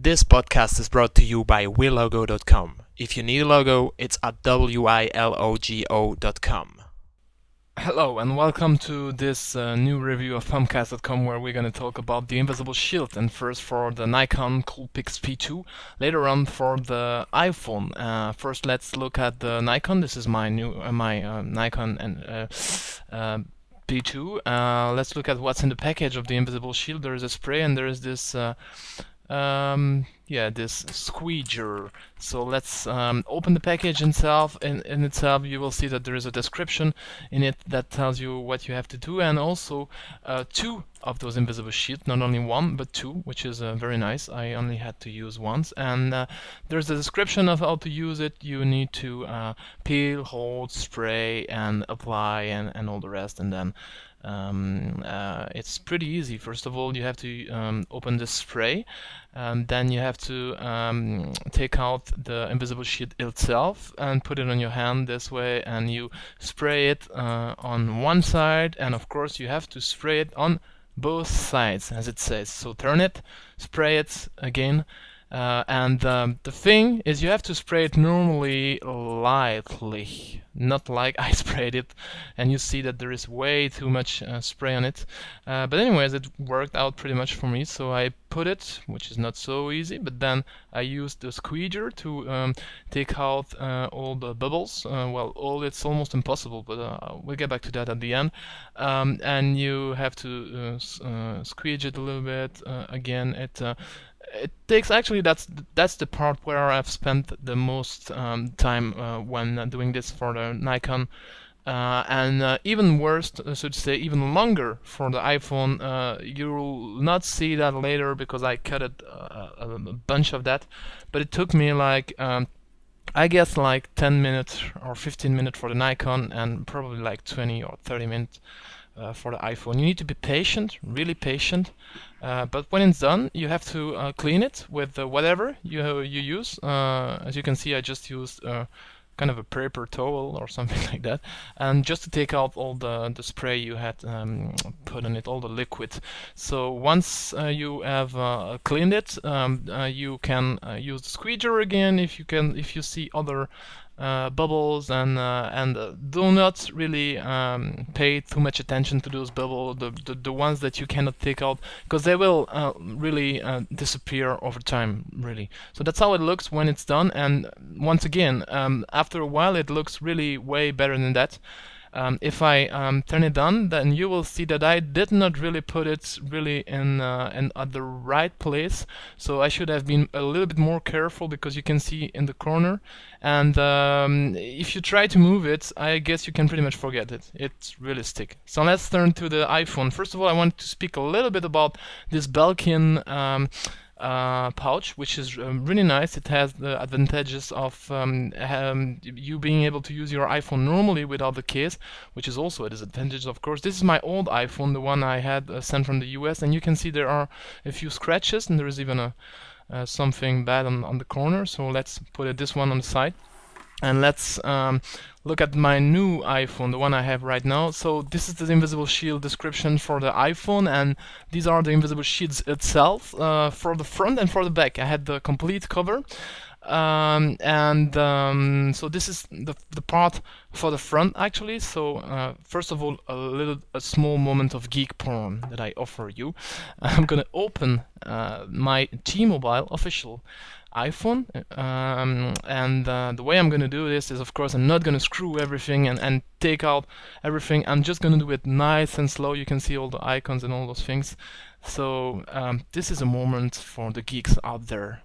This podcast is brought to you by wilogo.com. If you need a logo, it's at wilogo.com. Hello and welcome to this new review of Pumpcast.com, where we're going to talk about the Invisible Shield, and first for the Nikon Coolpix P2, later on for the iPhone. First let's look at the Nikon. This is my new Nikon and P2. Let's look at what's in the package of the Invisible Shield. There is a spray and there is this this squeeger. So let's open the package itself. In itself, you will see that there is a description in it that tells you what you have to do, and also two of those invisible sheets, not only one but two, which is very nice. I only had to use once, and there's a description of how to use it. You need to peel, hold, spray, and apply, and all the rest, and then it's pretty easy. First of all, you have to open the spray, and then you have to take out the invisible sheet itself and put it on your hand this way, and you spray it on one side, and of course you have to spray it on both sides, as it says. So turn it, spray it again, and the thing is, you have to spray it normally lightly, not like I sprayed it, and you see that there is way too much spray on it. But anyways, it worked out pretty much for me, so I put it, which is not so easy, but then I used the squeeger to take out all the bubbles. It's almost impossible, but we'll get back to that at the end. And you have to squeeze it a little bit. Again, it takes, actually, that's the part where I've spent the most time when doing this for the Nikon, and even worse, so to say, even longer for the iPhone. You'll not see that later because I cut it a bunch of that, but it took me like I guess like 10 minutes or 15 minutes for the Nikon, and probably like 20 or 30 minutes for the iPhone. You need to be patient, really patient, but when it's done, you have to clean it with whatever you use. As you can see, I just used kind of a paper towel or something like that, and just to take out all the spray you had put on it, all the liquid. So once you have cleaned it, you can use the squeeger again if you see other bubbles, and do not really pay too much attention to those bubbles, the ones that you cannot take out, because they will really disappear over time, really. So that's how it looks when it's done, and once again, after a while it looks really way better than that. If I turn it on, then you will see that I did not really put it really in at the right place. So I should have been a little bit more careful, because you can see in the corner, and if you try to move it, I guess you can pretty much forget it. It's really stick. So let's turn to the iPhone. First of all, I want to speak a little bit about this Belkin pouch, which is really nice. It has the advantages of you being able to use your iPhone normally without the case, which is also a disadvantage, of course. This is my old iPhone, the one I had sent from the US, and you can see there are a few scratches, and there is even something bad on the corner. So let's put this one on the side, and let's look at my new iPhone, the one I have right now. So this is the Invisible Shield description for the iPhone, and these are the Invisible Shields itself, for the front and for the back. I had the complete cover, so this is the part for the front, actually. So first of all, a small moment of geek porn that I offer you. I'm gonna open my T-Mobile official iPhone, and the way I'm gonna do this is, of course, I'm not gonna screw everything and take out everything. I'm just gonna do it nice and slow. You can see all the icons and all those things. So this is a moment for the geeks out there.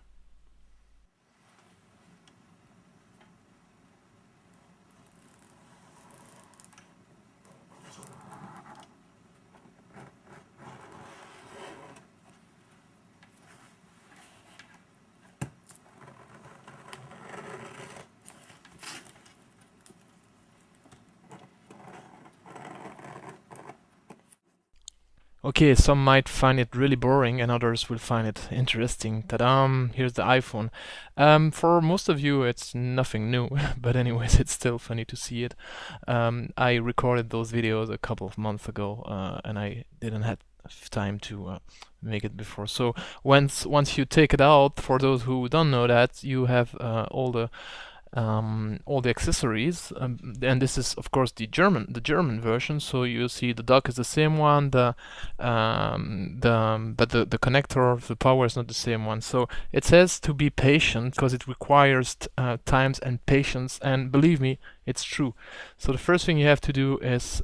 Okay, some might find it really boring and others will find it interesting. Ta-dam! Here's the iPhone. For most of you it's nothing new, but anyways, it's still funny to see it. I recorded those videos a couple of months ago, and I didn't time to make it before. So once you take it out, for those who don't know that, you have all the accessories, and this is of course the German version. So you see the dock is the same one, but the connector, the power is not the same one. So it says to be patient because it requires times and patience, and believe me, it's true. So the first thing you have to do is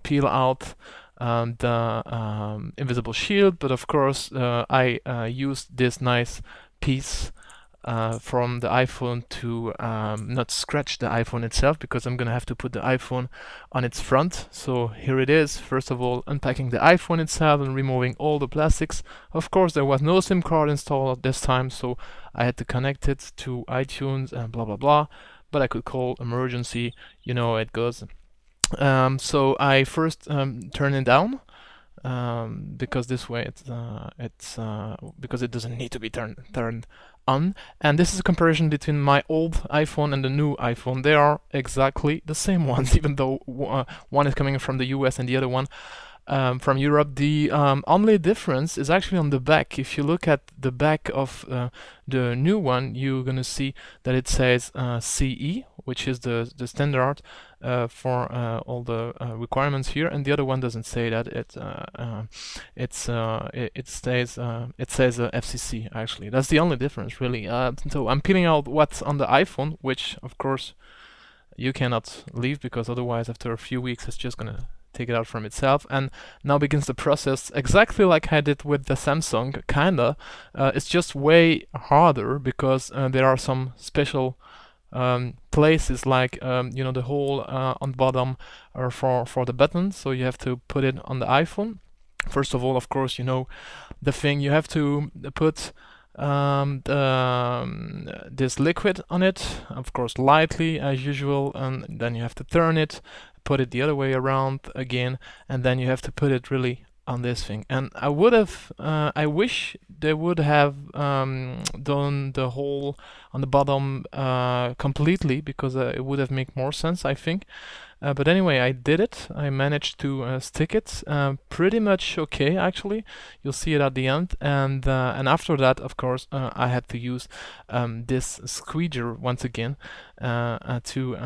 peel out the invisible shield, but of course I used this nice piece from the iPhone to not scratch the iPhone itself, because I'm gonna have to put the iPhone on its front. So here it is. First of all, unpacking the iPhone itself and removing all the plastics. Of course, there was no SIM card installed at this time, so I had to connect it to iTunes and blah blah blah. But I could call emergency, you know how it goes. So I first turn it down. Because this way it's because it doesn't need to be turned on. And this is a comparison between my old iPhone and the new iPhone. They are exactly the same ones, even though one is coming from the US and the other one from Europe. The only difference is actually on the back. If you look at the back of the new one, you're gonna see that it says CE, which is the standard for all the requirements here, and the other one doesn't say that. It says FCC. Actually, that's the only difference, really. So I'm peeling out what's on the iPhone, which of course you cannot leave, because otherwise after a few weeks it's just gonna take it out from itself. And now begins the process exactly like I did with the Samsung, kinda. It's just way harder because there are some special places, like you know, the hole on the bottom are for the buttons, so you have to put it on the iPhone. First of all, of course, you know the thing, you have to put this liquid on it, of course lightly as usual, and then you have to turn it, put it the other way around again, and then you have to put it really on this thing. And I wish they would have done the hole on the bottom completely, because it would have made more sense, I think. But anyway, I did it. I managed to stick it pretty much okay, actually. You'll see it at the end. And after that, of course, I had to use this squeeger once again to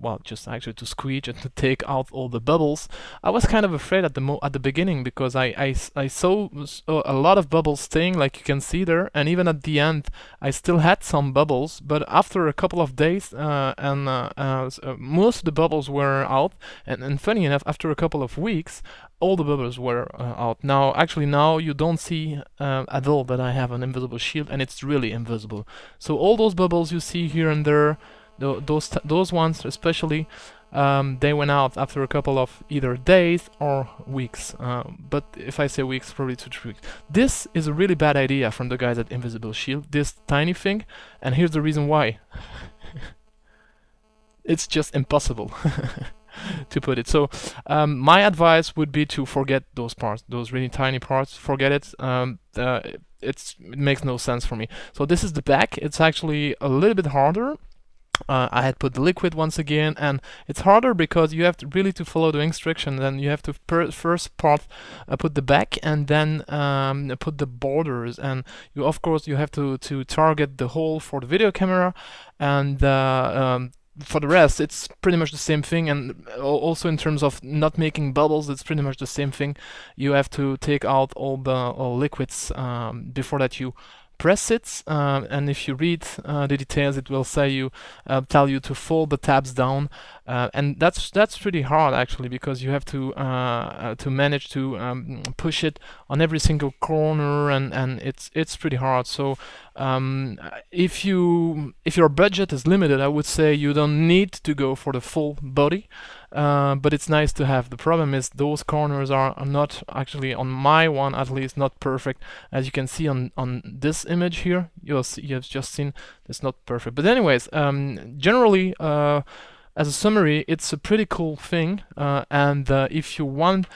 well, just actually to squeege and to take out all the bubbles. I was kind of afraid at the beginning, because I saw a lot of bubbles staying, like you can see there, and even at the end I still had some bubbles. But after a couple of days most of the bubbles were out, and funny enough, after a couple of weeks all the bubbles were out. Now actually now you don't see at all that I have an invisible shield, and it's really invisible. So all those bubbles you see here and there, those ones especially, they went out after a couple of either days or weeks. But if I say weeks, probably 2 to 3 weeks. This is a really bad idea from the guys at InvisibleShield, this tiny thing, and here's the reason why. It's just impossible to put it. So my advice would be to forget those parts, those really tiny parts. Forget it. It makes no sense for me. So this is the back. It's actually a little bit harder. I had put the liquid once again, and it's harder because you have to really to follow the instruction. Then you have to first part put the back, and then put the borders, and you of course you have to target the hole for the video camera, and for the rest it's pretty much the same thing. And also in terms of not making bubbles, it's pretty much the same thing. You have to take out all the liquids before that you press it, and if you read the details, it will say you tell you to fold the tabs down, and that's pretty hard actually, because you have to manage to push it on every single corner, and it's pretty hard. So if your budget is limited, I would say you don't need to go for the full body, but it's nice to have. The problem is those corners are not actually, on my one at least, not perfect. As you can see on this image here, you've just seen it's not perfect. But anyways, generally, as a summary, it's a pretty cool thing, and if you want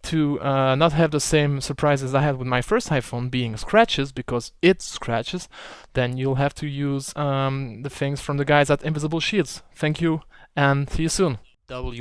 to not have the same surprises I had with my first iPhone, being scratches, because it scratches, then you'll have to use the things from the guys at InvisibleShields. Thank you, and see you soon. WILOGO.com